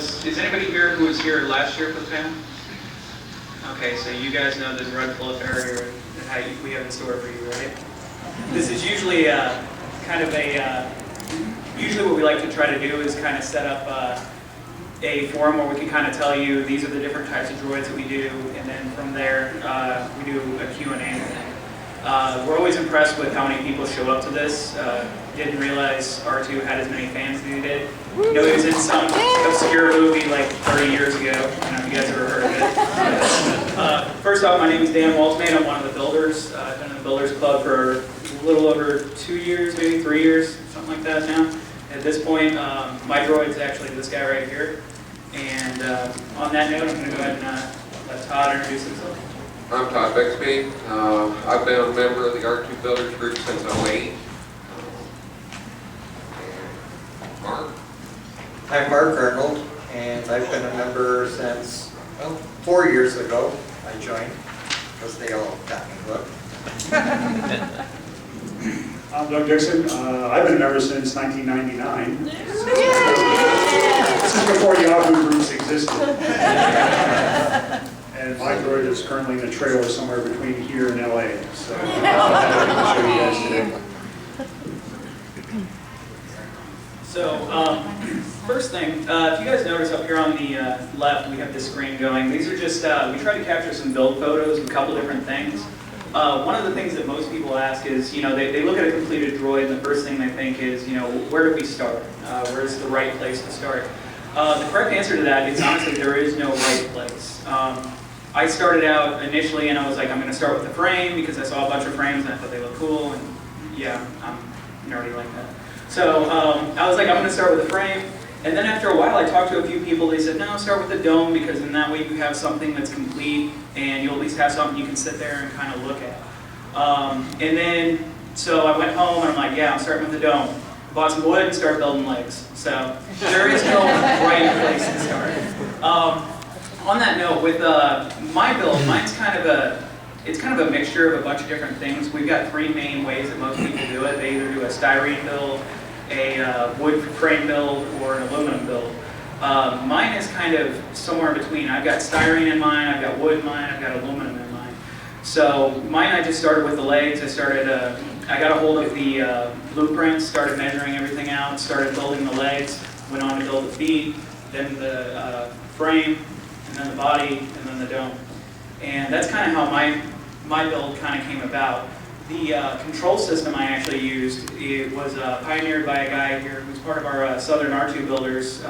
is anybody here who was here last year for the panel? Okay, so you guys know the red flow area and how we have in store for you, right? This is usually usually what we like to try to do is kind of set up a forum where we can kind of tell you these are the different types of droids that we do, and then from there we do a Q&A. We're always impressed with how many people show up to this. Didn't realize R2 had as many fans as he did. You know, he was in some obscure movie like 30 years ago. I don't know if you guys ever heard of it. First off, my name is Dan Waltman. I'm one of the builders. I've been in the Builders Club for a little over 2 years, maybe 3 years, something like that now. At this point, my droid is actually this guy right here. And on that note, I'm going to go ahead and let Todd introduce himself. I'm Todd Bixby. I've been a member of the R2 Builders group since '08. Mark? I'm Mark Arnold, and I've been a member since, well, 4 years ago I joined, because they all got me hooked. I'm Doug Dixon. I've been a member since 1999. This is before Yahoo groups existed. And my droid is currently in a trailer somewhere between here and LA. So I'm going to show you guys today. So, first thing, if you guys notice up here on the left, we have this screen going. These are just, we try to capture some build photos of a couple different things. One of the things that most people ask is, you know, they look at a completed droid and the first thing they think is, you know, where do we start? Where's the right place to start? The correct answer to that is honestly there is no right place. I started out initially and I was like, I'm going to start with the frame because I saw a bunch of frames and I thought they looked cool, and yeah, I'm nerdy like that. So I was like, I'm going to start with the frame. And then after a while, I talked to a few people. They said, no, start with the dome, because in that way you have something that's complete, and you'll at least have something you can sit there and kind of look at. And then, so I went home, and I'm like, yeah, I'm starting with the dome. Bought some wood and started building legs. So there is no right place to start. On that note, with my build, mine's kind of a mixture of a bunch of different things. We've got three main ways that most people do it. They either do a styrene build, a wood frame build, or an aluminum build. Mine is kind of somewhere in between. I've got styrene in mine, I've got wood in mine, I've got aluminum in mine. So mine, I just started with the legs. I got a hold of the blueprints, started measuring everything out, started building the legs, went on to build the feet, then the frame, and then the body, and then the dome. And that's kind of how my build kind of came about. The control system I actually used, it was pioneered by a guy here who's part of our Southern R2 builders.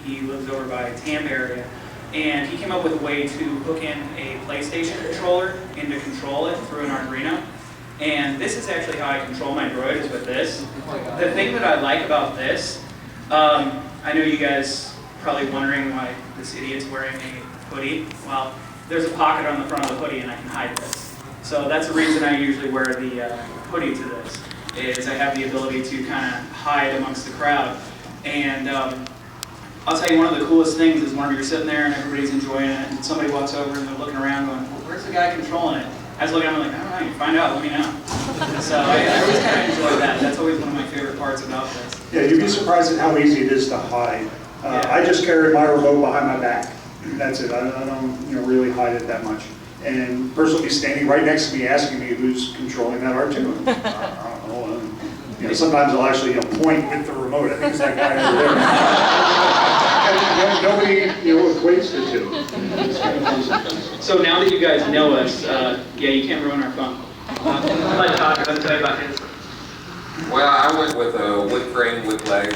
He lives over by Tampa area. And he came up with a way to hook in a PlayStation controller and to control it through an Arduino. And this is actually how I control my droid, is with this. The thing that I like about this, I know you guys probably wondering why this idiot's wearing a hoodie. Well, there's a pocket on the front of the hoodie and I can hide this. So that's the reason I usually wear the hoodie to this, is I have the ability to kind of hide amongst the crowd. And I'll tell you, one of the coolest things is whenever you're sitting there and everybody's enjoying it, and somebody walks over and they're looking around going, well, where's the guy controlling it? I was looking at him like, I don't know, you find out, let me know. So I always kind of enjoy that. That's always one of my favorite parts about this. Yeah, you'd be surprised at how easy it is to hide. I just carry my remote behind my back. That's it. I don't really hide it that much. And the person will be standing right next to me asking me who's controlling that R2. I don't know. Sometimes I'll actually point with the remote. I think it's that guy over there. And nobody equates the two. So now that you guys know us, yeah, you can't ruin our fun. Let Todd tell you about his. Well, I went with a wood frame with legs.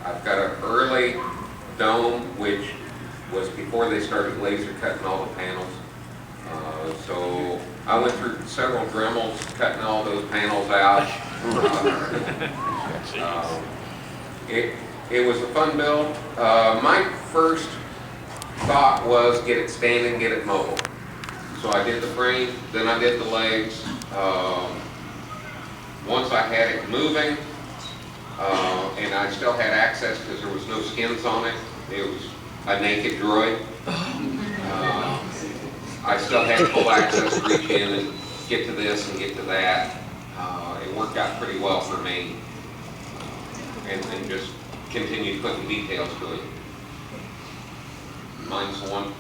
I've got an early dome, which was before they started laser cutting all the panels. So I went through several Dremels cutting all those panels out. It was a fun build. My first thought was get it standing, get it mobile. So I did the frame, then I did the legs. Once I had it moving, and I still had access because there was no skins on it. It was a naked droid. I still had full access to reach in and get to this and get to that. It worked out pretty well for me, and just continued putting details to it. Mine's the one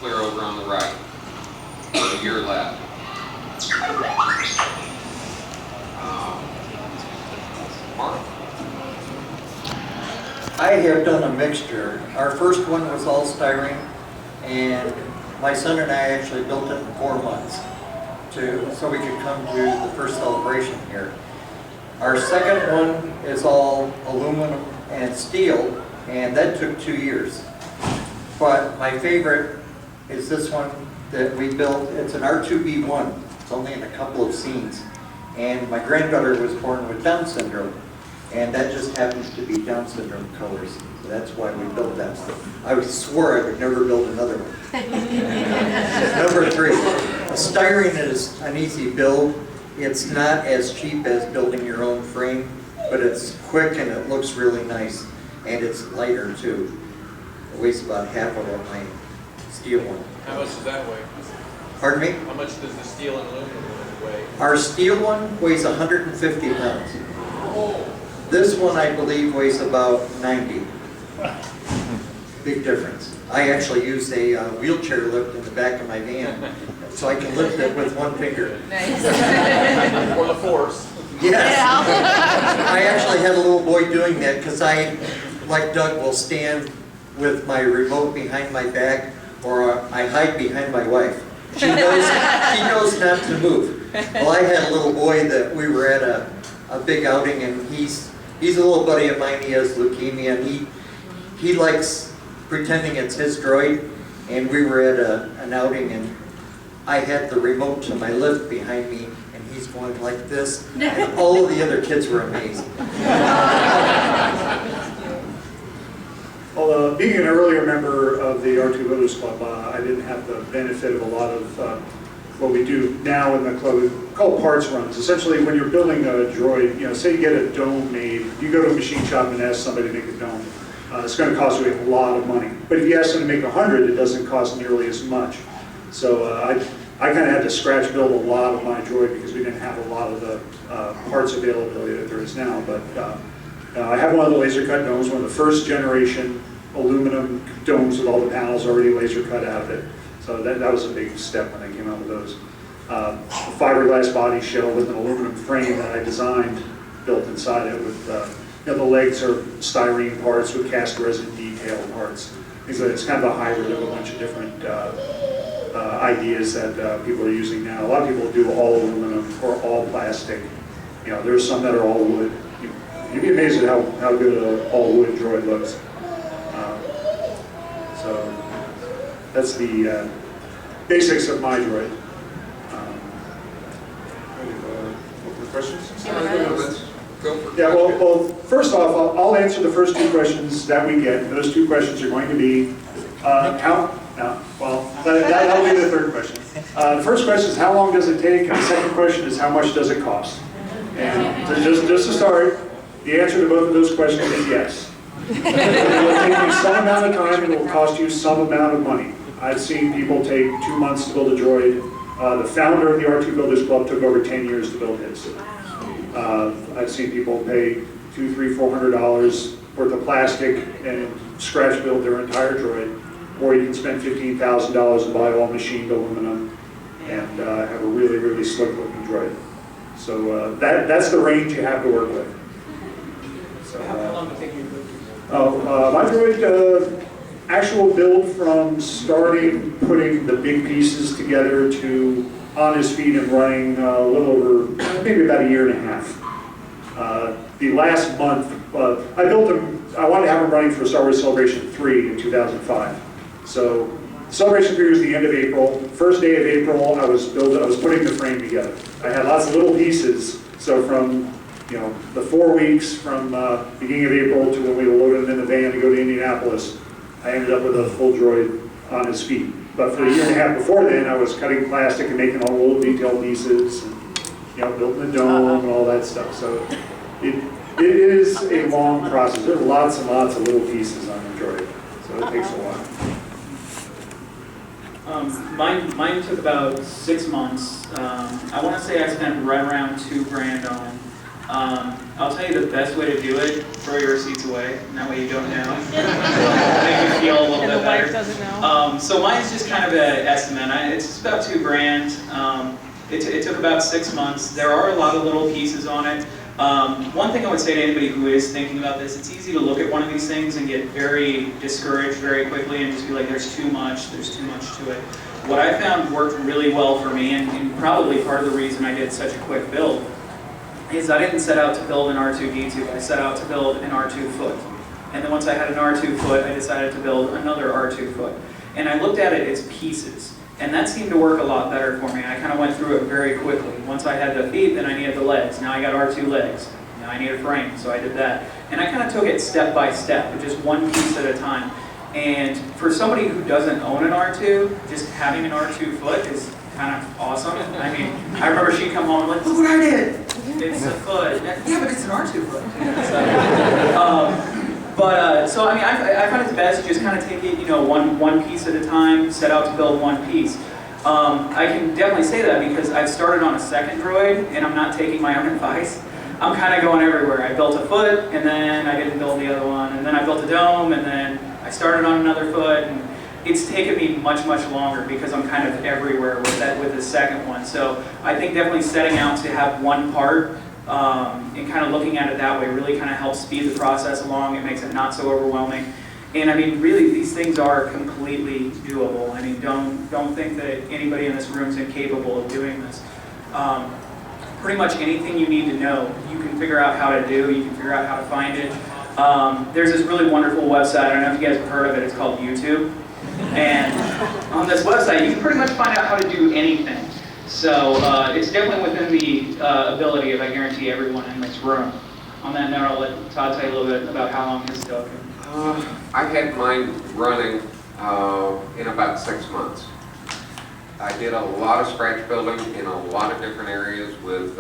clear over on the right, to your left. Mark? I have done a mixture. Our first one was all styrene, and my son and I actually built it in 4 months so we could come to the first celebration here. Our second one is all aluminum and steel, and that took 2 years. But my favorite is this one that we built. It's an R2B1. It's only in a couple of scenes. And my granddaughter was born with Down syndrome, and that just happens to be Down syndrome colors. So that's why we built that one. I swore I would never build another one. Number 3, a styrene is an easy build. It's not as cheap as building your own frame, but it's quick and it looks really nice, and it's lighter too. It weighs about half of what my steel one. How much does that weigh? Pardon me? How much does the steel and aluminum one weigh? Our steel one weighs 150 pounds. This one, I believe, weighs about 90. Big difference. I actually use a wheelchair lift in the back of my van, so I can lift it with one finger. Nice. Or the force? Yes. I actually had a little boy doing that because I, like Doug, will stand with my remote behind my back, or I hide behind my wife. She knows not to move. Well, I had a little boy that we were at a big outing, and he's a little buddy of mine. He has leukemia, and he likes pretending it's his droid. And we were at an outing, and I had the remote to my lift behind me, and he's going like this, and all of the other kids were amazed. Well, being an earlier member of the R2 Builders Club, I didn't have the benefit of a lot of what we do now in the club. We call parts runs. Essentially, when you're building a droid, say you get a dome made, you go to a machine shop and ask somebody to make a dome. It's going to cost you a lot of money. But if you ask them to make 100, it doesn't cost nearly as much. So I kind of had to scratch build a lot of my droid because we didn't have a lot of the parts availability that there is now. But I have one of the laser cut domes, one of the first generation aluminum domes with all the panels already laser cut out of it. So that was a big step when I came out with those. A fiberglass body shell with an aluminum frame that I designed, built inside it with, the legs are styrene parts with cast resin detail parts. It's kind of a hybrid of a bunch of different ideas that people are using now. A lot of people do all aluminum or all plastic. There's some that are all wood. You'd be amazed at how good an all wood droid looks. So that's the basics of my droid. Questions? Let's go for Yeah, well, first off, I'll answer the first 2 questions that we get. Those 2 questions are going to be, that'll be the third question. The first question is, how long does it take? And the second question is, how much does it cost? And just to start, the answer to both of those questions is yes. It will take you some amount of time, and it will cost you some amount of money. I've seen people take 2 months to build a droid. The founder of the R2 Builders Club took over 10 years to build his. I've seen people pay $200, $300, $400 worth of plastic and scratch build their entire droid, or you can spend $15,000 and buy all machined aluminum and have a really, really slick looking droid. So that's the range you have to work with. So, How long did it take you to build? My droid, actual build from starting putting the big pieces together to on his feet and running a little over, maybe about 1.5 years. The last month, I built him, I wanted to have him running for Star Wars Celebration 3 in 2005. So Celebration 3 was the end of April. First day of April, I was putting the frame together. I had lots of little pieces, so from the 4 weeks from beginning of April to when we loaded him in the van to go to Indianapolis, I ended up with a full droid on his feet. But for 1.5 years before then, I was cutting plastic and making all the little detailed pieces, and building the dome and all that stuff. So it is a long process. There's lots and lots of little pieces on the droid, so it takes a while. Mine took about 6 months. I want to say I spent right around $2,000 on him. I'll tell you the best way to do it: throw your receipts away, and that way you don't know. Make you feel a little bit better. here. Doesn't know. So mine's just kind of an estimate. It's about $2,000. It took about 6 months. There are a lot of little pieces on it. One thing I would say to anybody who is thinking about this, it's easy to look at one of these things and get very discouraged very quickly and just be like, there's too much to it. What I found worked really well for me, and probably part of the reason I did such a quick build, is I didn't set out to build an R2D2, I set out to build an R2 foot. And then once I had an R2 foot, I decided to build another R2 foot. And I looked at it as pieces. And that seemed to work a lot better for me. I kind of went through it very quickly. Once I had the feet, then I needed the legs. Now I got R2 legs. Now I need a frame, so I did that. And I kind of took it step by step, just one piece at a time. And for somebody who doesn't own an R2, just having an R2 foot is kind of awesome. I mean, I remember she'd come home and like, look what I did. It's a foot. Yeah, but it's an R2 foot. So I mean, I find it's best just kind of take it, one piece at a time, set out to build one piece. I can definitely say that because I've started on a second droid and I'm not taking my own advice. I'm kind of going everywhere. I built a foot and then I didn't build the other one, and then I built a dome and then I started on another foot, and it's taken me much longer because I'm kind of everywhere with the second one. So I think definitely setting out to have one part and kind of looking at it that way really kind of helps speed the process along. It makes it not so overwhelming. And I mean, really, these things are completely doable. I mean, don't think that anybody in this room is incapable of doing this. Pretty much anything you need to know, you can figure out how to do. You can figure out how to find it. There's this really wonderful website. I don't know if you guys have heard of it. It's called YouTube. And on this website, you can pretty much find out how to do anything. So it's definitely within the ability of, I guarantee, everyone in this room. On that note, I'll let Todd tell you a little bit about how long his took. I had mine running in about 6 months. I did a lot of scratch building in a lot of different areas with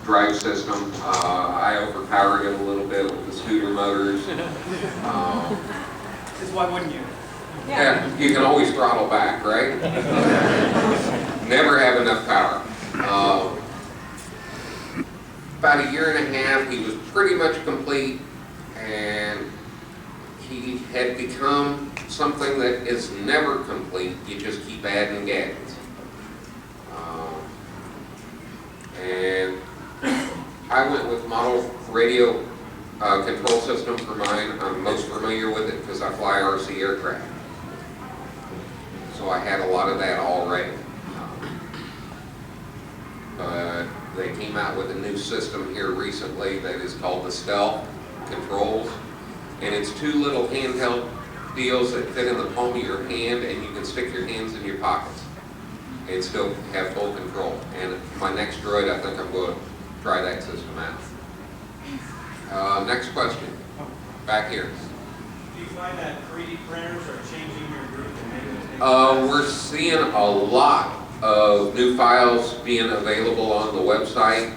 drive system. I overpowered it a little bit with the scooter motors. Because why wouldn't you? Yeah, you can always throttle back, right? Never have enough power. About a year and a half, he was pretty much complete, and he had become something that is never complete. You just keep adding gadgets. And I went with model radio control system for mine. I'm most familiar with it because I fly RC aircraft. So I had a lot of that already. But they came out with a new system here recently that is called the Stealth Controls. And it's two little handheld deals that fit in the palm of your hand, and you can stick your hands in your pockets and still have full control. And my next droid, I think I'm going to try that system out. Next question, back here. Do you find that 3D printers are changing your group and making it? We're seeing a lot of new files being available on the website.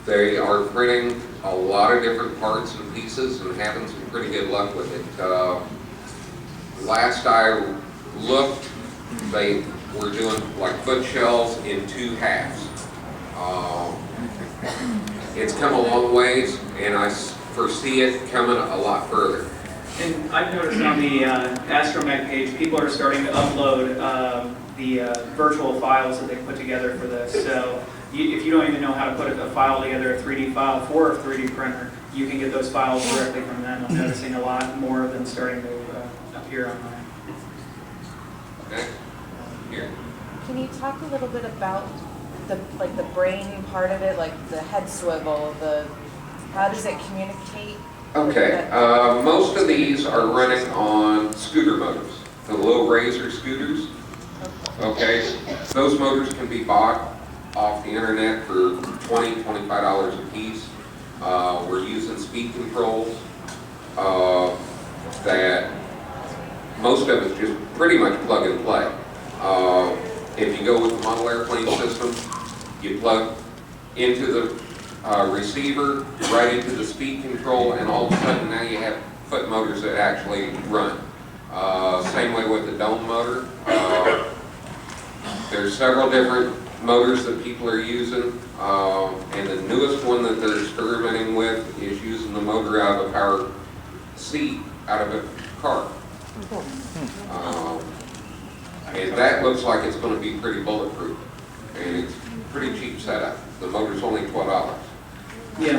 They are printing a lot of different parts and pieces and having some pretty good luck with it. Last I looked, they were doing like foot shells in 2 halves. It's come a long ways, and I foresee it coming a lot further. And I've noticed on the Astromech page, people are starting to upload the virtual files that they put together for this. So if you don't even know how to put a file together, a 3D file for a 3D printer, you can get those files directly from them. I'm noticing a lot more of them starting to appear online. Okay? Here. Can you talk a little bit about the brain part of it, like the head swivel, how does it communicate? Okay, most of these are running on scooter motors, the low razor scooters. Okay, those motors can be bought off the internet for $20, $25 a piece. We're using speed controls that most of it's just pretty much plug and play. If you go with the model airplane system, you plug into the receiver, right into the speed control, and all of a sudden now you have foot motors that actually run. Same way with the dome motor. There's several different motors that people are using, and the newest one that they're experimenting with is using the motor out of a power seat out of a car. And that looks like it's going to be pretty bulletproof, and it's pretty cheap setup. The motor's only $12. Yeah,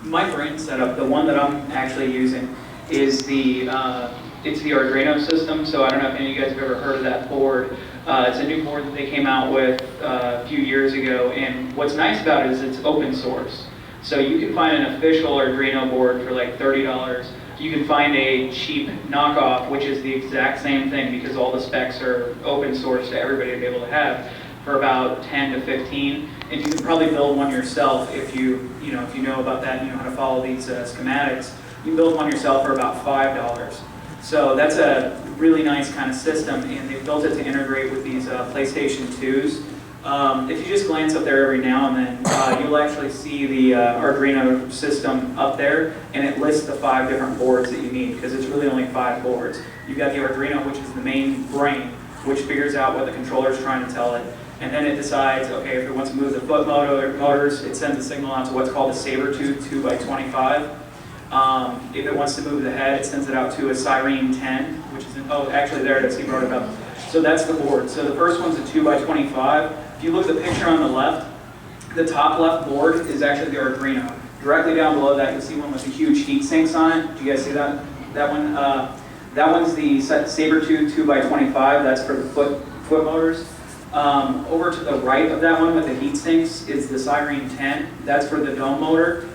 my brain setup, the one that I'm actually using, is it's the Arduino system. So I don't know if any of you guys have ever heard of that board. It's a new board that they came out with a few years ago, and what's nice about it is it's open source. So you can find an official Arduino board for like $30. You can find a cheap knockoff, which is the exact same thing because all the specs are open source to everybody to be able to have, for about 10 to 15. And you can probably build one yourself if you know about that and you know how to follow these schematics. You can build one yourself for about $5. So that's a really nice kind of system, and they've built it to integrate with these PlayStation 2s. If you just glance up there every now and then, you'll actually see the Arduino system up there, and it lists the 5 different boards that you need, because it's really only 5 boards. You've got the Arduino, which is the main brain, which figures out what the controller is trying to tell it, and then it decides, okay, if it wants to move the foot motors, it sends a signal out to what's called a Sabertooth 2x25. If it wants to move the head, it sends it out to a Siren 10, which is, actually there it is, he brought it up. So that's the board. So the first one's a 2x25. If you look at the picture on the left, the top left board is actually the Arduino. Directly down below that, you'll see one with a huge heat sinks on it. Do you guys see that? That one, that one's the Sabertooth 2x25. That's for the foot motors. Over to the right of that one with the heat sinks is the Siren 10. That's for the dome motor.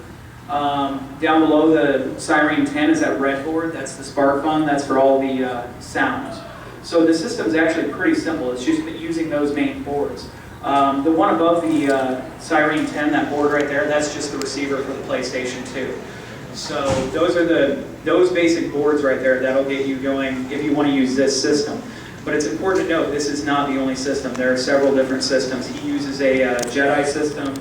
Down below the Siren 10 is that red board. That's the spark fun. That's for all the sounds. So the system's actually pretty simple. It's just using those main boards. The one above the Siren 10, that board right there, that's just the receiver for the PlayStation 2. So those basic boards right there, that'll get you going if you want to use this system. But it's important to note, this is not the only system. There are several different systems. He uses a Jedi system.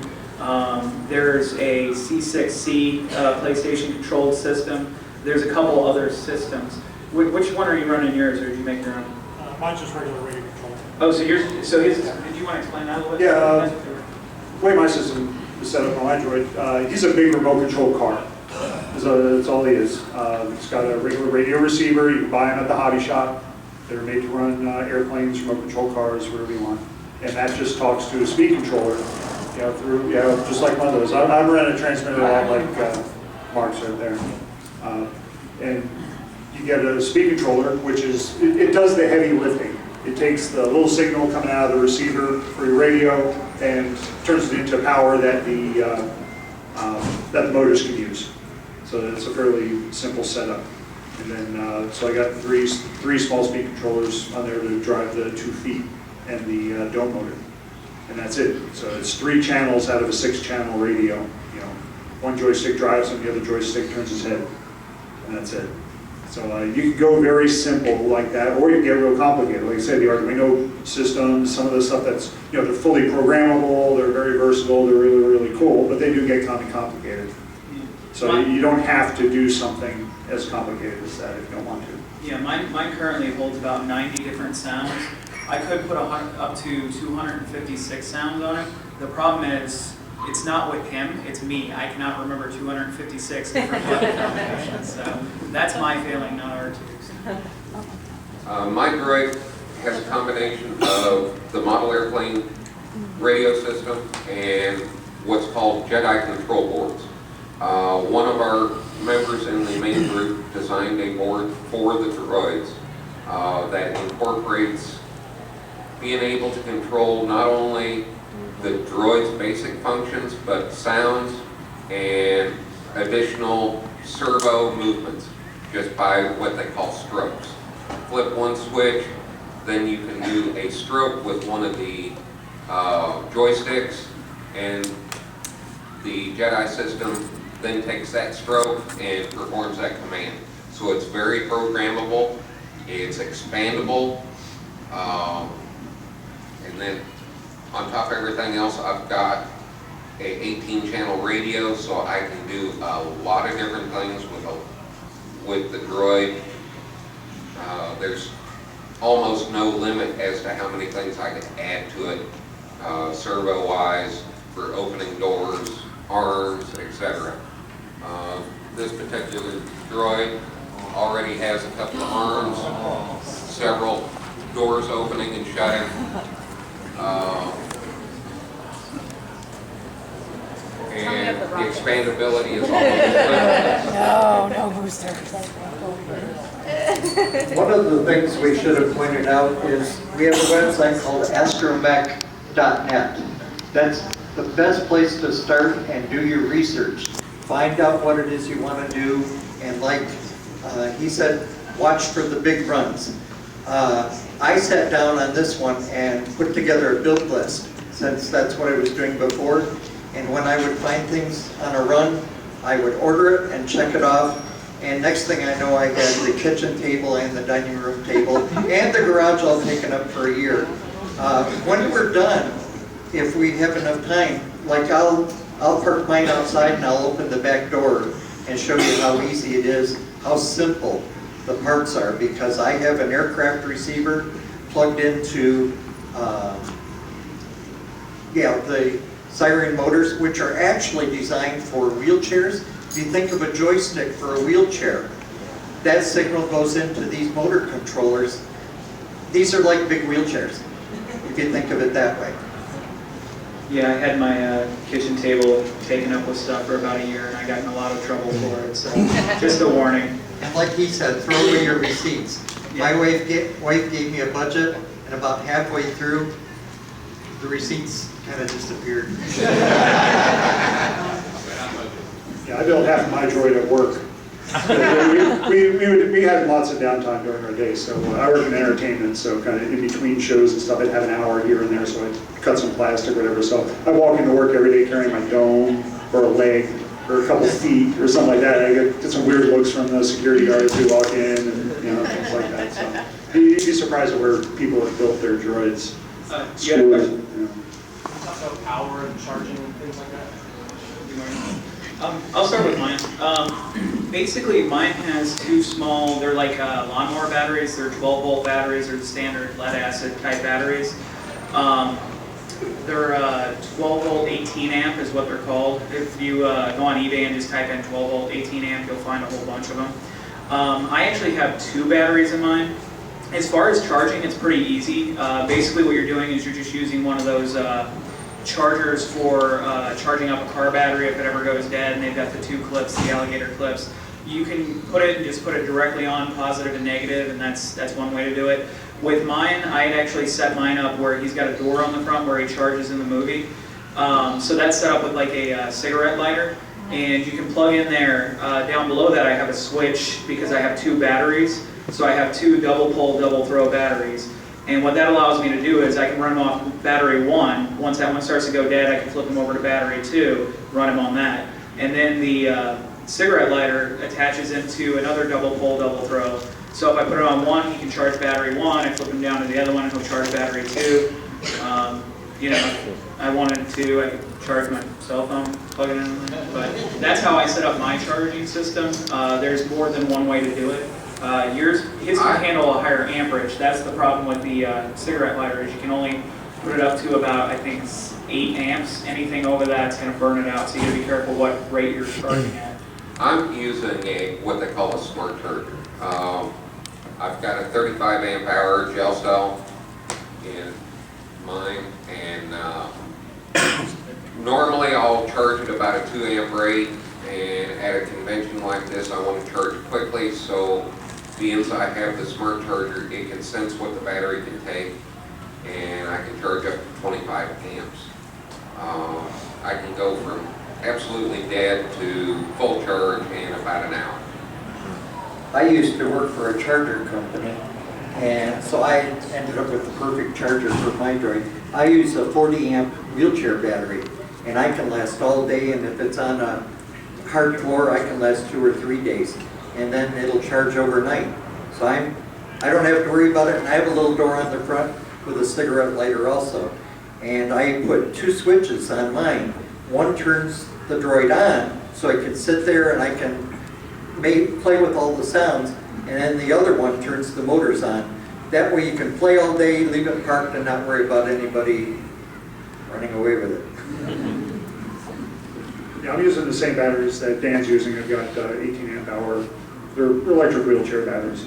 There's a C6C PlayStation controlled system. There's a couple other systems. Which one are you running yours, or did you make your own? Mine's just regular radio control. Oh, so his, did you want to explain that a little bit? Yeah, the way my system is set up on Android, he's a big remote control car. That's all he is. It's got a regular radio receiver. You can buy them at the hobby shop. They're made to run airplanes, remote control cars, wherever you want. And that just talks to a speed controller, just like one of those. I'm running a transmitter a lot like Mark's right there. And you get a speed controller, which is, it does the heavy lifting. It takes the little signal coming out of the receiver for your radio and turns it into power that the motors can use. So it's a fairly simple setup. And then, so I got three small speed controllers on there to drive the 2 feet and the dome motor. And that's it. So it's 3 channels out of a 6-channel radio. One joystick drives and the other joystick turns its head. And that's it. So you can go very simple like that, or you can get real complicated. Like I said, the Arduino systems, some of the stuff that's, they're fully programmable, they're very versatile, they're really, really cool, but they do get kind of complicated. So you don't have to do something as complicated as that if you don't want to. Yeah, mine currently holds about 90 different sounds. I could put up to 256 sounds on it. The problem is, it's not with him, it's me. I cannot remember 256 different button combinations. So that's my failing, not R2's. My droid has a combination of the model airplane radio system and what's called Jedi control boards. One of our members in the main group designed a board for the droids that incorporates being able to control not only the droid's basic functions, but sounds and additional servo movements just by what they call strokes. Flip one switch, then you can do a stroke with one of the joysticks, and the Jedi system then takes that stroke and performs that command. So it's very programmable, it's expandable, and then on top of everything else, I've got a 18-channel radio, so I can do a lot of different things with the droid. There's almost no limit as to how many things I can add to it, servo-wise, for opening doors, arms, etc. This particular droid already has a couple of arms, several doors opening and shutting. And the expandability is almost No booster. One of the things we should have pointed out is we have a website called astromech.net. That's the best place to start and do your research. Find out what it is you want to do, and like he said, watch for the big runs. I sat down on this one and put together a build list, since that's what I was doing before. And when I would find things on a run, I would order it and check it off. And next thing I know, I had the kitchen table and the dining room table and the garage all taken up for a year. When we're done, if we have enough time, like I'll park mine outside and I'll open the back door and show you how easy it is, how simple the parts are, because I have an aircraft receiver plugged into the siren motors, which are actually designed for wheelchairs. If you think of a joystick for a wheelchair, that signal goes into these motor controllers. These are like big wheelchairs, if you think of it that way. Yeah, I had my kitchen table taken up with stuff for about a year, and I got in a lot of trouble for it, so just a warning. And like he said, throw away your receipts. My wife gave me a budget, and about halfway through, the receipts kind of disappeared. Yeah, I built half of my droid at work. We had lots of downtime during our day, so I work in entertainment, so kind of in between shows and stuff, I'd have an hour here and there, so I'd cut some plastic or whatever. So I walk into work every day carrying my dome or a leg or a couple feet or something like that. I get some weird looks from the security guards who walk in and things like that. So you'd be surprised at where people have built their droids. You had a question? Talk about power and charging and things like that. I'll start with mine. Basically, mine has two small, they're like lawnmower batteries. They're 12-volt batteries, or the standard lead-acid type batteries. They're 12-volt 18-amp is what they're called. If you go on eBay and just type in 12-volt 18-amp, you'll find a whole bunch of them. I actually have two batteries in mine. As far as charging, it's pretty easy. Basically, what you're doing is you're just using one of those chargers for charging up a car battery if it ever goes dead, and they've got the two clips, the alligator clips. You can put it and just put it directly on, positive and negative, and that's one way to do it. With mine, I had actually set mine up where he's got a door on the front where he charges in the movie. So that's set up with like a cigarette lighter, and you can plug in there. Down below that I have a switch because I have two batteries. So I have two double pole, double throw batteries. And what that allows me to do is I can run them off battery 1. Once that one starts to go dead, I can flip them over to battery 2, run them on that. And then the cigarette lighter attaches into another double pole, double throw. So if I put it on one, he can charge battery 1. I flip him down to the other one, and he'll charge battery 2. I wanted to, I could charge my cell phone, plug it in. But that's how I set up my charging system. There's more than one way to do it. His can handle a higher amperage. That's the problem with the cigarette lighter, is you can only put it up to about, I think, 8 amps. Anything over that's going to burn it out, so you got to be careful what rate you're charging at. I'm using what they call a smart charger. I've got a 35 amp hour gel cell in mine, and normally I'll charge at about a 2 amp rate, and at a convention like this I want to charge quickly, so since I have the smart charger, it can sense what the battery can take, and I can charge up to 25 amps. I can go from absolutely dead to full charge in about an hour. I used to work for a charger company, and so I ended up with the perfect charger for my droid. I use a 40 amp wheelchair battery, and I can last all day, and if it's on a hard floor, I can last 2 or 3 days, and then it'll charge overnight. So I don't have to worry about it, and I have a little door on the front with a cigarette lighter also. And I put 2 switches on mine. One turns the droid on, so I can sit there and I can play with all the sounds, and then the other one turns the motors on. That way you can play all day, leave it parked, and not worry about anybody running away with it. Yeah, I'm using the same batteries that Dan's using. I've got 18 amp hour They're electric wheelchair batteries.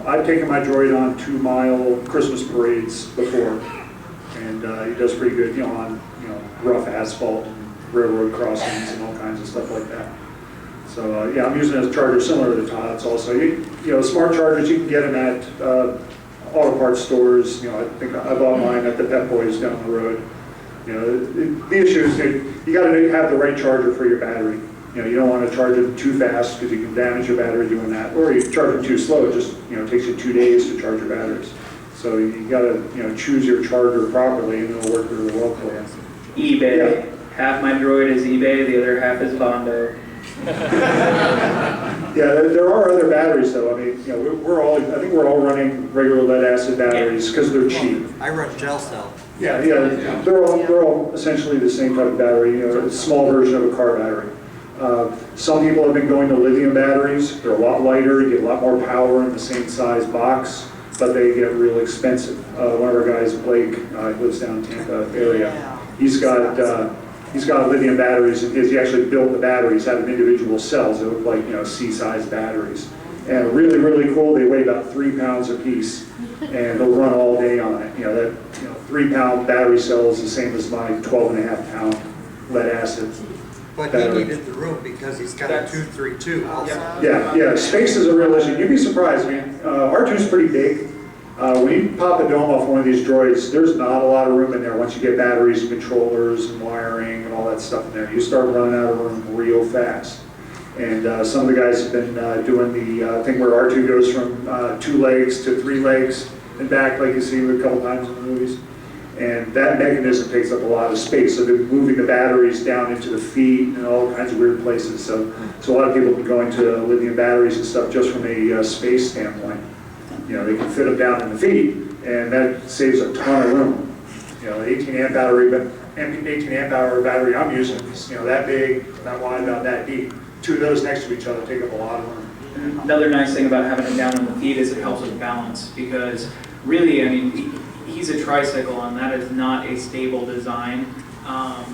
I've taken my Droid on 2-mile Christmas parades before, and he does pretty good, on rough asphalt and railroad crossings and all kinds of stuff like that. So yeah, I'm using it as a charger similar to the Todd's also. Smart chargers, you can get them at auto parts stores. I think I bought mine at the Pep Boys down the road. The issue is you got to have the right charger for your battery. You don't want to charge it too fast because you can damage your battery doing that, or you charge it too slow. It just takes you 2 days to charge your batteries. So you got to choose your charger properly, and it'll work really well for you. eBay. Yeah. Half my Droid is eBay, the other half is Bondo. Yeah, there are other batteries though. I mean, I think we're all running regular lead acid batteries because they're cheap. I run gel cell. Yeah, they're all essentially the same type of battery, a small version of a car battery. Some people have been going to lithium batteries. They're a lot lighter, you get a lot more power in the same size box, but they get real expensive. One of our guys, Blake, lives down in Tampa area. He's got lithium batteries, and he actually built the batteries out of individual cells. They look like C-size batteries, and really, really cool. They weigh about 3 pounds a piece, and they'll run all day on it. That 3-pound battery cell is the same as my 12.5-pound lead acid. But battery. he needed the room because he's got a 232 also. Yeah. Space is a real issue. You'd be surprised. I mean, R2 is pretty big. When you pop a dome off one of these Droids, there's not a lot of room in there once you get batteries and controllers and wiring and all that stuff in there. You start running out of room real fast. And some of the guys have been doing the thing where R2 goes from 2 legs to 3 legs and back, like you see a couple times in the movies. And that mechanism takes up a lot of space. So they're moving the batteries down into the feet and all kinds of weird places. So a lot of people have been going to lithium batteries and stuff just from a space standpoint. They can fit them down in the feet, and that saves a ton of room. 18 amp hour battery I'm using is that big, that wide, about that deep. 2 of those next to each other take up a lot of room. Another nice thing about having it down on the feet is it helps with balance, because really, I mean, he's a tricycle, and that is not a stable design.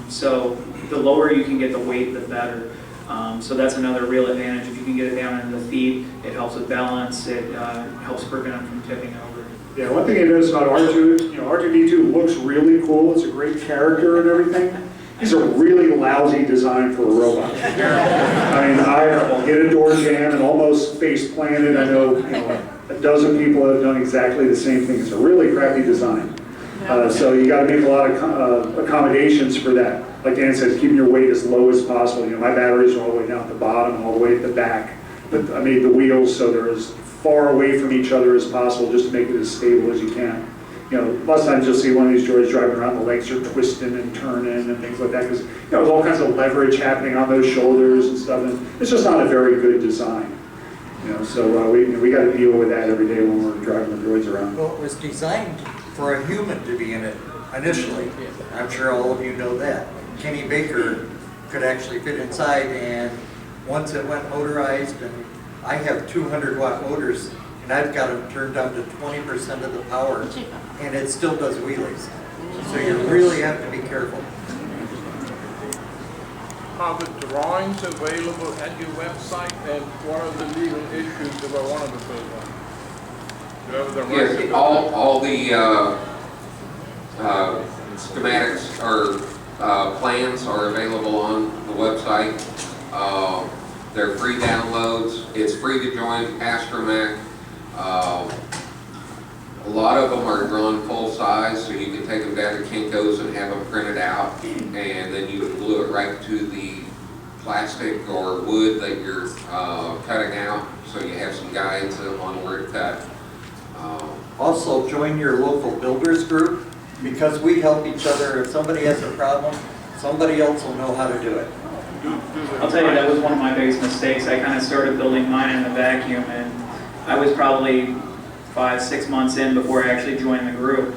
So the lower you can get the weight, the better. So that's another real advantage. If you can get it down in the feet, it helps with balance. It helps prevent them from tipping over. Yeah, one thing you notice about R2, R2-D2 looks really cool. It's a great character and everything. He's a really lousy design for a robot. I mean, I hit a door jam and almost face planted. I know, a dozen people have done exactly the same thing. It's a really crappy design. So you got to make a lot of accommodations for that. Like Dan says, keeping your weight as low as possible. My batteries are all the way down at the bottom and all the way at the back. But I made the wheels so they're as far away from each other as possible, just to make it as stable as you can. Lots of times you'll see one of these Droids driving around, the legs are twisting and turning and things like that, because there's all kinds of leverage happening on those shoulders and stuff, and it's just not a very good design. So we got to deal with that every day when we're driving the Droids around. Well, it was designed for a human to be in it initially. I'm sure all of you know that. Kenny Baker could actually fit inside, and once it went motorized, and I have 200-watt motors, and I've got them turned down to 20% of the power, and it still does wheelies. So you really have to be careful. Are the drawings available at your website, and what are the legal issues if I wanted to put one? Do you have the right to Yes, do all the schematics or plans are available on the website. They're free downloads. It's free to join Astromech. A lot of them are drawn full size, so you can take them down to Kinko's and have them printed out, and then you can glue it right to the plastic or wood that you're cutting out, so you have some guides on where to cut. Also, join your local builders group, because we help each other. If somebody has a problem, somebody else will know how to do it. I'll tell you, that was one of my biggest mistakes. I kind of started building mine in a vacuum, and I was probably 5-6 months in before I actually joined the group.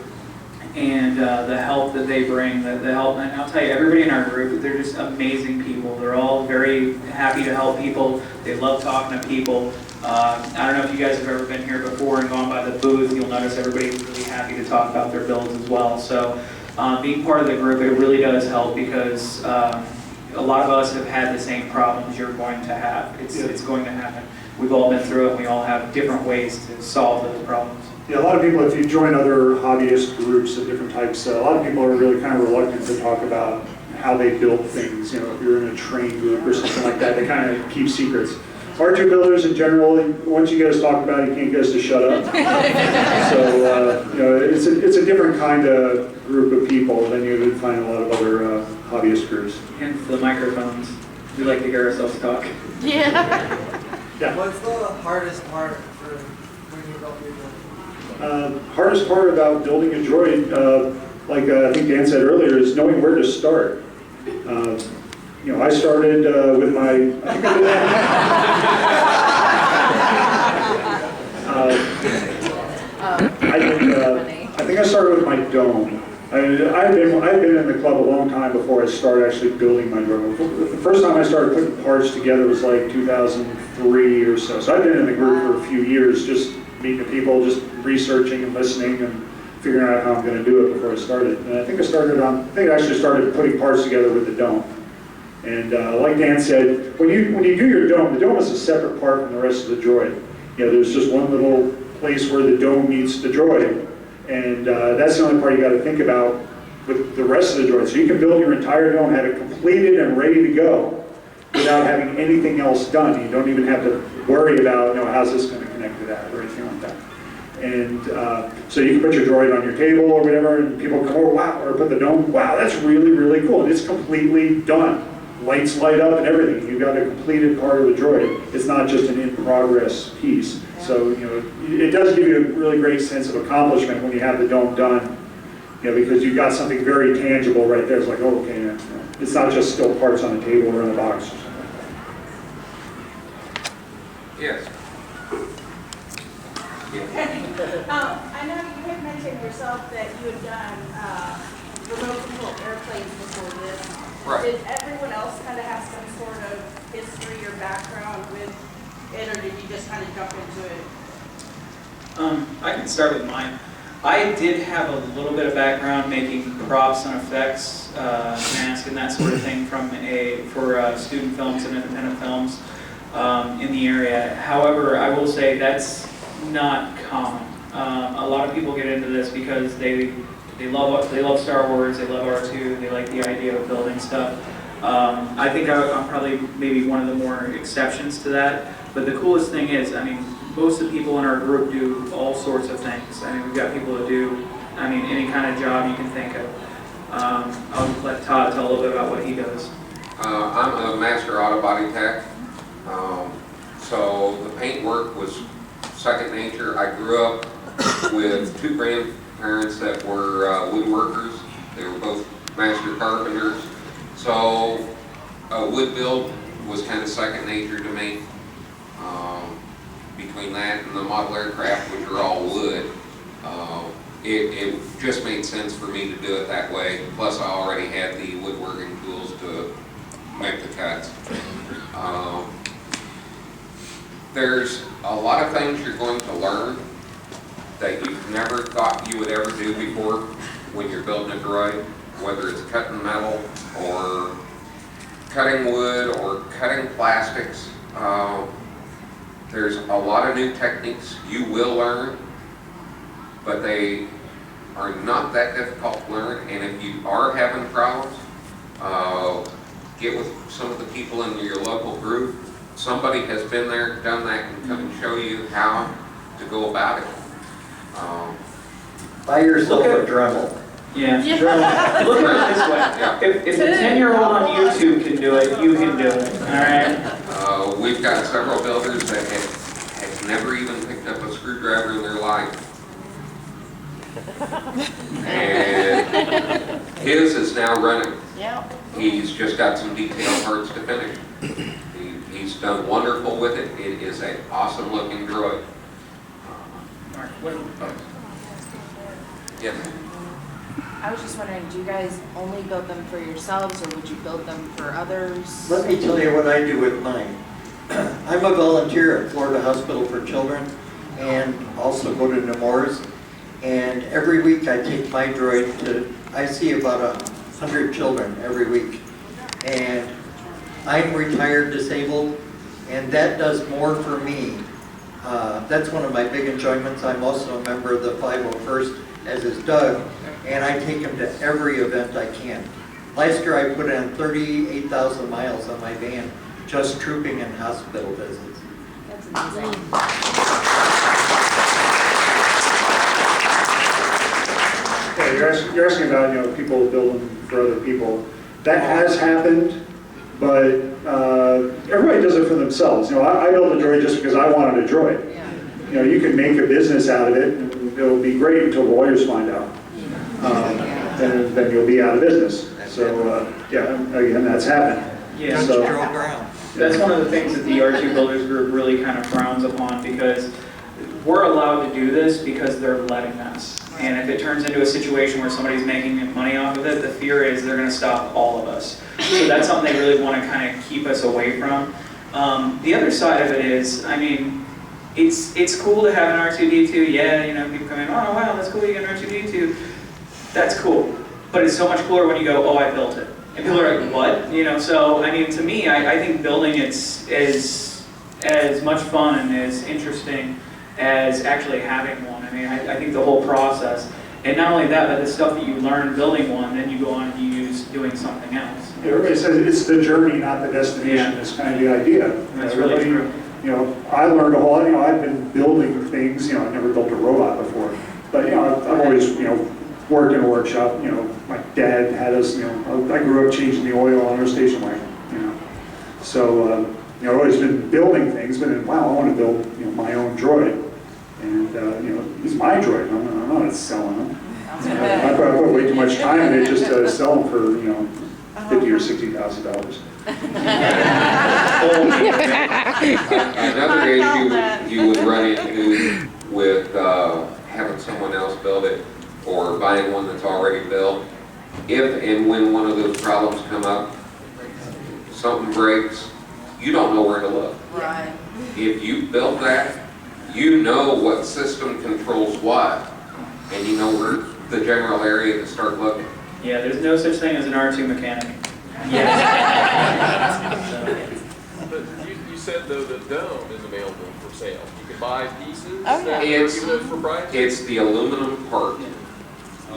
And the help that they bring, the help, and I'll tell you, everybody in our group, they're just amazing people. They're all very happy to help people. They love talking to people. I don't know if you guys have ever been here before and gone by the booth. You'll notice everybody's really happy to talk about their builds as well. So being part of the group, it really does help, because a lot of us have had the same problems you're going to have. It's going to happen. we've all been through it, and we all have different ways to solve those problems. Yeah, a lot of people, if you join other hobbyist groups of different types, a lot of people are really kind of reluctant to talk about how they build things. You know, if you're in a train group or something like that, they kind of keep secrets. R2 builders in general, once you get us talking about it, you can't get us to shut up. So, you know, it's a different kind of group of people than you would find in a lot of other hobbyist groups. And for the microphones, we like to hear ourselves talk. Yeah. Yeah. What's the hardest part for when you built your droid? Hardest part about building a droid, like I think Dan said earlier, is knowing where to start. You know, I started with my, I think I did that. I think I started with my dome. I've been in the club a long time before I started actually building my drone. The first time I started putting parts together was like 2003 or so. So I've been in the group for a few years, just meeting the people, just researching and listening and figuring out how I'm going to do it before I started. And I think I actually started putting parts together with the dome. And like Dan said, when you do your dome, the dome is a separate part from the rest of the droid. You know, there's just one little place where the dome meets the droid. And that's the only part you got to think about with the rest of the droid. So you can build your entire dome, have it completed and ready to go without having anything else done. You don't even have to worry about, you know, how's this going to connect to that or anything like that. And so you can put your droid on your table or whatever, and people come over, wow, or put the dome, wow, that's really, really cool. And it's completely done. Lights light up and everything. You've got a completed part of the droid. It's not just an in-progress piece. So, you know, it does give you a really great sense of accomplishment when you have the dome done, you know, because you've got something very tangible right there. It's like, oh, okay, you know, it's not just still parts on the table or in a box or something like that. Yes. I know you had mentioned yourself that you had done remote control airplanes before this. Right. Did everyone else kind of have some sort of history or background with it, or did you just kind of jump into it? I can start with mine. I did have a little bit of background making props and effects, masks and that sort of thing for student films and independent films in the area. However, I will say that's not common. A lot of people get into this because they love Star Wars, they love R2, they like the idea of building stuff. I think I'm probably maybe one of the more exceptions to that. But the coolest thing is, I mean, most of the people in our group do all sorts of things. I mean, we've got people that do, I mean, any kind of job you can think of. I'll let Todd tell a little bit about what he does. I'm a master auto body tech. So the paint work was second nature. I grew up with two grandparents that were woodworkers. They were both master carpenters. So wood build was kind of second nature to me. Between that and the model aircraft, which are all wood, it just made sense for me to do it that way. Plus, I already had the woodworking tools to make the cuts. There's a lot of things you're going to learn that you've never thought you would ever do before when you're building a droid, whether it's cutting metal or cutting wood or cutting plastics. There's a lot of new techniques you will learn, but they are not that difficult to learn. And if you are having problems, get with some of the people in your local group. Somebody has been there, done that, and come and show you how to go about it. Buy yourself a Dremel. Yeah. Look at it this way. If a 10-year-old on YouTube can do it, you can do it. All right. We've got several builders that have never even picked up a screwdriver in their life. And his is now running. Yeah. He's just got some detail parts to finish. He's done wonderful with it. It is an awesome looking droid. Mark, Yes. I was just wondering, do you guys only build them for yourselves, or would you build them for others? Let me tell you what I do with mine. I'm a volunteer at Florida Hospital for Children and also go to Nemours. And every week I take my droid to, I see about 100 children every week. And I'm retired disabled, And that does more for me. That's one of my big enjoyments. I'm also a member of the 501st, as is Doug, and I take him to every event I can. Last year I put in 38,000 miles on my van, just trooping in hospital visits. That's amazing. Yeah, you're asking about, people building for other people. That has happened, but everybody does it for themselves. I built a droid just because I wanted a droid. You can make a business out of it, and it'll be great until the lawyers find out. Then you'll be out of business. So, again, that's happened. Yeah, Just so drill ground. that's one of the things that the R2 Builders Group really kind of frowns upon, because we're allowed to do this because they're letting us. And if it turns into a situation where somebody's making money off of it, the fear is they're going to stop all of us. So that's something they really want to kind of keep us away from. The other side of it is, I mean, it's cool to have an R2-D2. Yeah, people come in, oh wow, that's cool, you get an R2-D2. That's cool. But it's so much cooler when you go, oh, I built it. And people are like, what? So, I mean, to me, I think building is as much fun and as interesting as actually having one. I mean, I think the whole process, and not only that, but the stuff that you learn building one, then you go on and you use doing something else. Everybody says it's the journey, not the destination. Is kind of the idea. That's really true. I learned a whole lot. I've been building things. I've never built a robot before, but I've always worked in a workshop. My dad had us. I grew up changing the oil on our station wagon. So I've always been building things, but then, wow, I want to build my own droid, and it's my droid. I'm not selling them. I put way too much time in it just to sell them for $50,000 or $60,000. Another issue you would run into with having someone else build it or buying one that's already built, if and when one of those problems come up, something breaks, you don't know where to look. Right. If you build that, you know what system controls what, and you know where the general area to start looking. Yeah, there's no such thing as an R2 mechanic. Yeah. But you said though the dome is available for sale. You can buy pieces Oh, that yeah. are even for price? It's the aluminum part.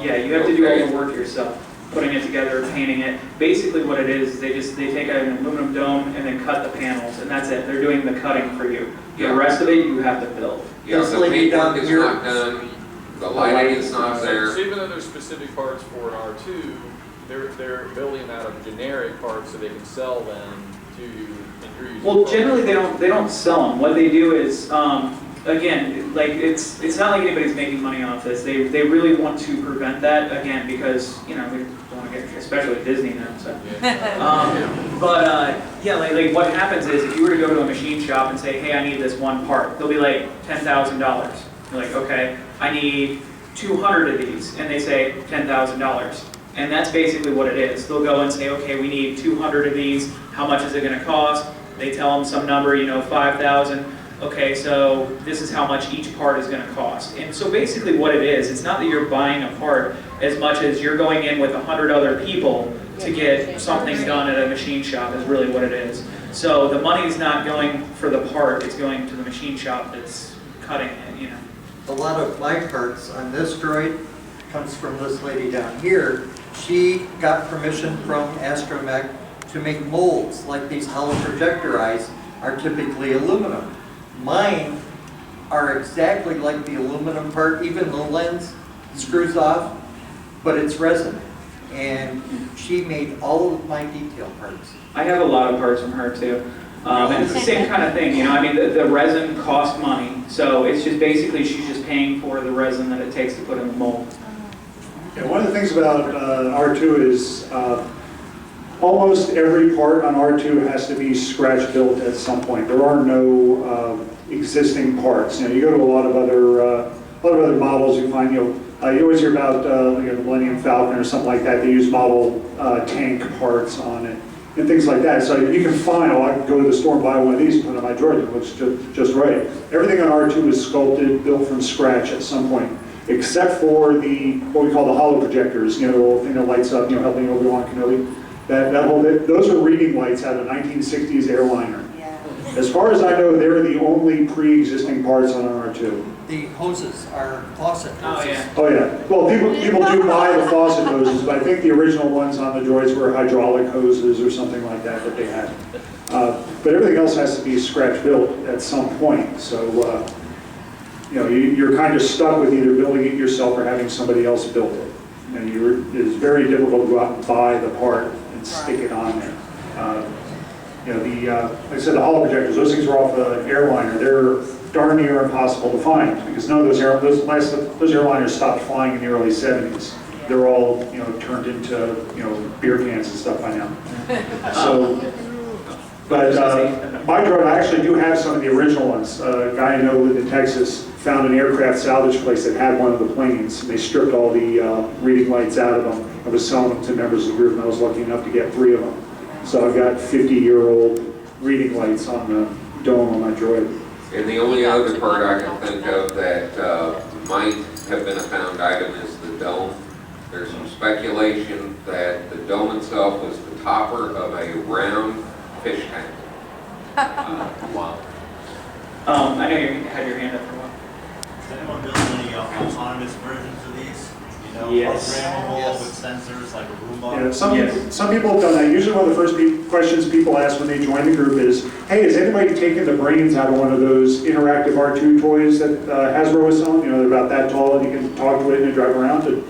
Yeah, you have to do all the work yourself, putting it together, painting it. Basically what it is, they take out an aluminum dome and then cut the panels, and that's it. They're doing the cutting for you. Yeah. The rest of it, you have to build. Yeah, This the lady paintwork down is here- not done, the lighting is not So there. even though there's specific parts for an R2, they're building out of generic parts so they can sell them to end users. Well, generally they don't sell them. What they do is, again, like it's not like anybody's making money off this. They really want to prevent that, again, because we don't want to get, especially with Disney now. So, yeah, like what happens is if you were to go to a machine shop and say, hey, I need this one part, they'll be like $10,000. You're like, okay, I need 200 of these, and they say $10,000. And that's basically what it is. They'll go and say, okay, we need 200 of these. How much is it going to cost? They tell them some number, 5,000. Okay, so this is how much each part is going to cost. And so basically what it is, it's not that you're buying a part as much as you're going in with 100 other people to get something done at a machine shop is really what it is. So the money's not going for the part, it's going to the machine shop that's cutting it, A lot of my parts on this droid comes from this lady down here. She got permission from Astromech to make molds, like these hollow projector eyes are typically aluminum. Mine are exactly like the aluminum part, even the lens screws off, but it's resin. And she made all of my detail parts. I have a lot of parts from her too. And it's the same kind of thing, I mean, the resin costs money, so it's just basically she's just paying for the resin that it takes to put in the mold. Yeah, one of the things about R2 is almost every part on R2 has to be scratch built at some point. There are no existing parts. You go to a lot of other models. You find you always hear about the Millennium Falcon or something like that. They use model tank parts on it and things like that. So you can find, I can go to the store and buy one of these and put it on my droid. It looks just right. Everything on R2 is sculpted, built from scratch at some point, except for what we call the hollow projectors. The little thing that lights up, helping Obi-Wan Kenobi. Those are reading lights out of a 1960s airliner. As far as I know, they're the only pre-existing parts on an R2. The hoses are faucet hoses. Oh, yeah. Oh, yeah. Well, people do buy the faucet hoses, but I think the original ones on the droids were hydraulic hoses or something like that that they had. But everything else has to be scratch built at some point. So, you know, you're kind of stuck with either building it yourself or having somebody else build it. And it's very difficult to go out and buy the part and stick it on there. You know, like I said, the holo projectors, those things were off the airliner. They're darn near impossible to find because none of those airliners stopped flying in the early 70s. They're all, you know, turned into, you know, beer cans and stuff by now. So, but my drone, I actually do have some of the original ones. A guy I know lived in Texas found an aircraft salvage place that had one of the planes, and they stripped all the reading lights out of them. I was selling them to members of the group, and I was lucky enough to get 3 of them. So I've got 50-year-old reading lights on the dome on my droid. And the only other part I can think of that might have been a found item is the dome. There's some speculation that the dome itself was the topper of a round fish tank. Wow. I know you had your hand up for a while. Is anyone building any autonomous versions of these? You know, Yes. programmable with sensors like a Roomba? Yeah, some people have done that. Usually one of the first questions people ask when they join the group is, hey, has anybody taken the brains out of one of those interactive R2 toys that Hasbro was selling? You know, they're about that tall and you can talk to it and drive around. You know,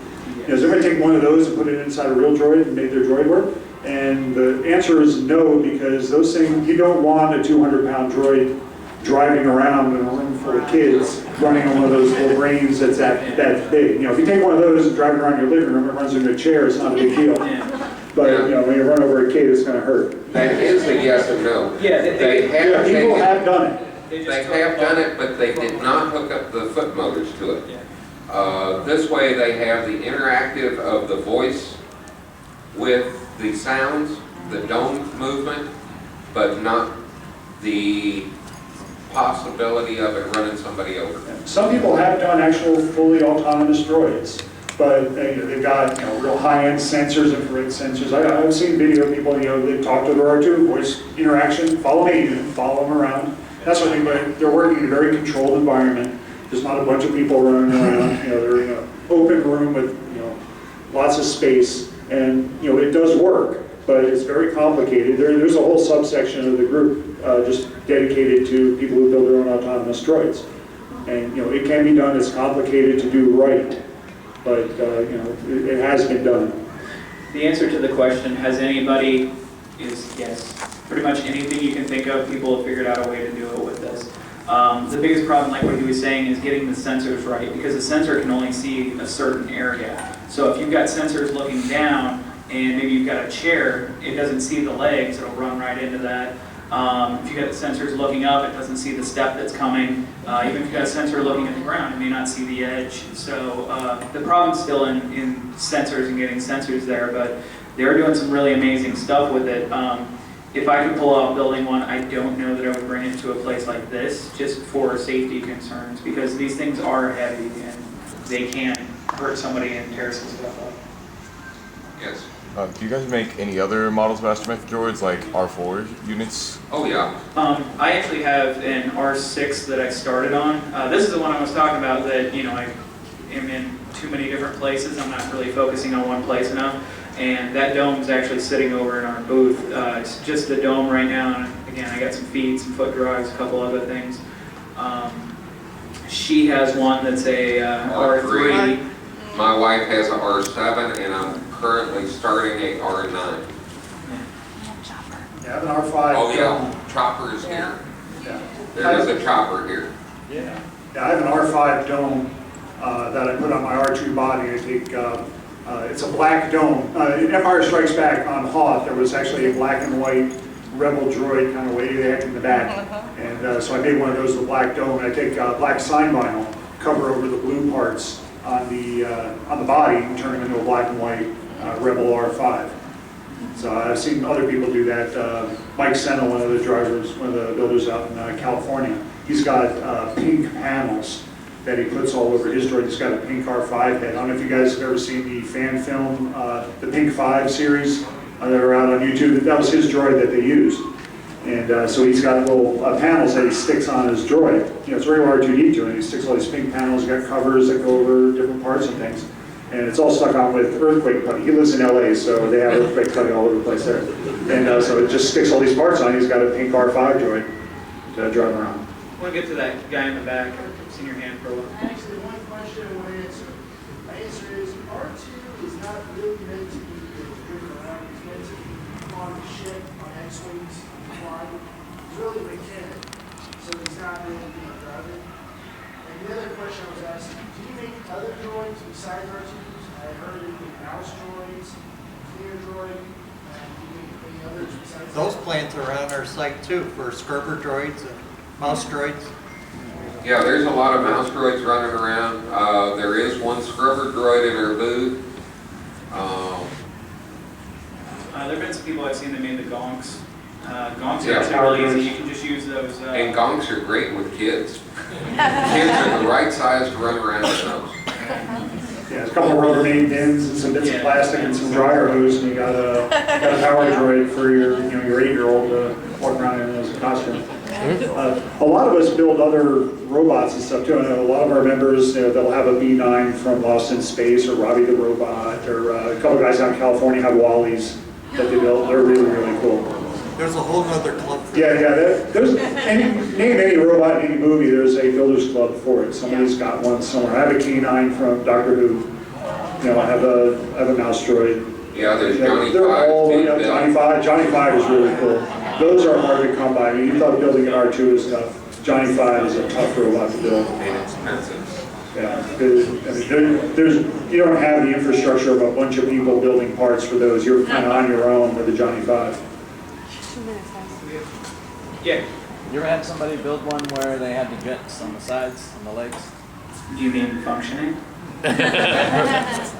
has everybody taken one of those and put it inside a real droid and made their droid work? And the answer is no, because those things, you don't want a 200-pound droid driving around in a room full of kids running on one of those little brains that's that big. You know, if you take one of those and drive it around your living room, it runs into a chair, it's not a big deal. But, you know, when you run over a kid, it's going to hurt. That is a yes or no. Yeah, People have done it. They have done it, but they did not hook up the foot motors to it. This way they have the interactive of the voice with the sounds, the dome movement, but not the possibility of it running somebody over. Some people have done actual fully autonomous droids, but they've got, you know, real high-end sensors, infrared sensors. I've seen video of people, you know, they talk to their R2, voice interaction, follow me, and follow them around. That's what they're working in a very controlled environment. There's not a bunch of people running around. You know, they're in an open room with, you know, lots of space, and you know, it does work, but it's very complicated. There's a whole subsection of the group just dedicated to people who build their own autonomous droids. And you know, it can be done. It's complicated to do right, but you know, it has been done. The answer to the question, has anybody, is yes. Pretty much anything you can think of, people have figured out a way to do it with this. The biggest problem, like what he was saying, is getting the sensors right, because the sensor can only see a certain area. So if you've got sensors looking down, and maybe you've got a chair, it doesn't see the legs, it'll run right into that. If you've got the sensors looking up, it doesn't see the step that's coming. Even if you've got a sensor looking at the ground, it may not see the edge. So the problem's still in sensors and getting sensors there, but they're doing some really amazing stuff with it. If I could pull off building one, I don't know that I would bring it to a place like this, just for safety concerns, because these things are heavy and they can hurt somebody and tear some stuff up. Yes. Do you guys make any other models of astromech droids, like R4 units? Oh yeah. I actually have an R6 that I started on. This is the one I was talking about that, you know, I am in too many different places. I'm not really focusing on one place enough. And that dome's actually sitting over in our booth. It's just the dome right now. And again, I got some feet, some foot drives, a couple other things. She has one that's a R3. My wife has an R7, and I'm currently starting a R9. Yeah, I have an R5. Oh yeah, chopper is here. Yeah. There is a chopper here. Yeah, I have an R5 dome that I put on my R2 body. I take, it's a black dome. In Empire Strikes Back on Hoth, there was actually a black and white rebel droid kind of way the heck in the back. And so I made one of those with a black dome, and I take black sign vinyl, cover over the blue parts on the body, and turn them into a black and white Rebel R5. So I've seen other people do that. Mike Senna, one of the drivers, one of the builders out in California, he's got pink panels that he puts all over his droid. He's got a pink R5 head. I don't know if you guys have ever seen the fan film, the Pink 5 series that are out on YouTube. That was his droid that they used. And so he's got little panels that he sticks on his droid. You know, it's very R2D2, and he sticks all these pink panels, got covers that go over different parts and things. And it's all stuck on with earthquake putty. He lives in LA, so they have earthquake putty all over the place there. And so it just sticks all these parts on. He's got a pink R5 droid to drive around. I want to get to that guy in the back. I've seen your hand for a while. Actually, one question I want to answer. My answer is R2 is not really meant to be driven around. It's meant to be on the ship, on X-Wings, flying. He's really a mechanic, so he's not really being a driver. And the other question I was asking, do you make other droids besides R2s? I heard you make mouse droids, clear droid, and do you make any others besides Those that? plants are on our site too, for scrubber droids and mouse droids. Yeah, there's a lot of mouse droids running around. There is one scrubber droid in our booth. There have been some people I've seen that made the gonks. Gonks are Yeah. actually really easy. You can just use those. And gonks are great with kids. Kids are the right size to run around in those. Yeah, a couple of Rubbermaid bins and some bits of plastic and some dryer hose, and you got a power droid for your, you know, your 8-year-old to walk around in as a costume. A lot of us build other robots and stuff too. I know a lot of our members, you know, they'll have a B9 from Lost in Space or Robbie the Robot, or a couple guys out in California have Wallies that they built. They're really, really cool. There's a whole other club for Yeah, there's name any robot in any movie, there's a builders club for it. Somebody's got one somewhere. I have a K9 from Doctor Who. You know, I have a mouse droid. Yeah, there's Johnny They're Five. all, you know, Johnny 5. Johnny 5 is really cool. Those are hard to come by. I mean, you thought building an R2 is tough. Johnny 5 is a tough robot to build. And expensive. Yeah, you don't have the infrastructure of a bunch of people building parts for those. You're kind of on your own with the Johnny 5. Yeah. You ever had somebody build one where they had the jets on the sides, on the legs? Do you mean functioning?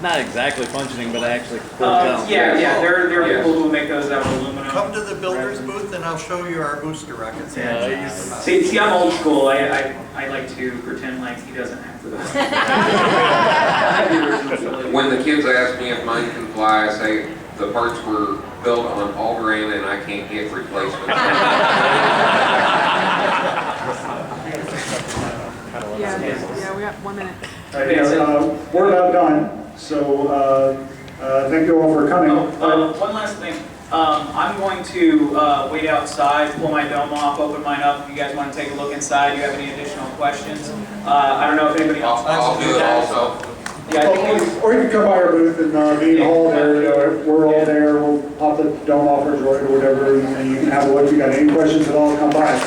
Not exactly functioning, but actually pulled down. Yeah. There are people who make those out of aluminum. Come to the builder's booth and I'll show you our booster rockets. See, I'm old school. I like to pretend like he doesn't have those. When the kids ask me if mine can fly, I say the parts were built on Alderaan and I can't get replacements. Yeah, we got 1 minute. All right, we're about done. So thank you all for coming. One last thing. I'm going to wait outside, pull my dome off, open mine up. If you guys want to take a look inside, do you have any additional questions? I don't know if anybody else wants I'll to do do it that. also. Yeah, I think Or you can come by our booth and be in the hall there. We're all there. We'll pop the dome off our droid or whatever, and you can have a look. If you got any questions at all, come by.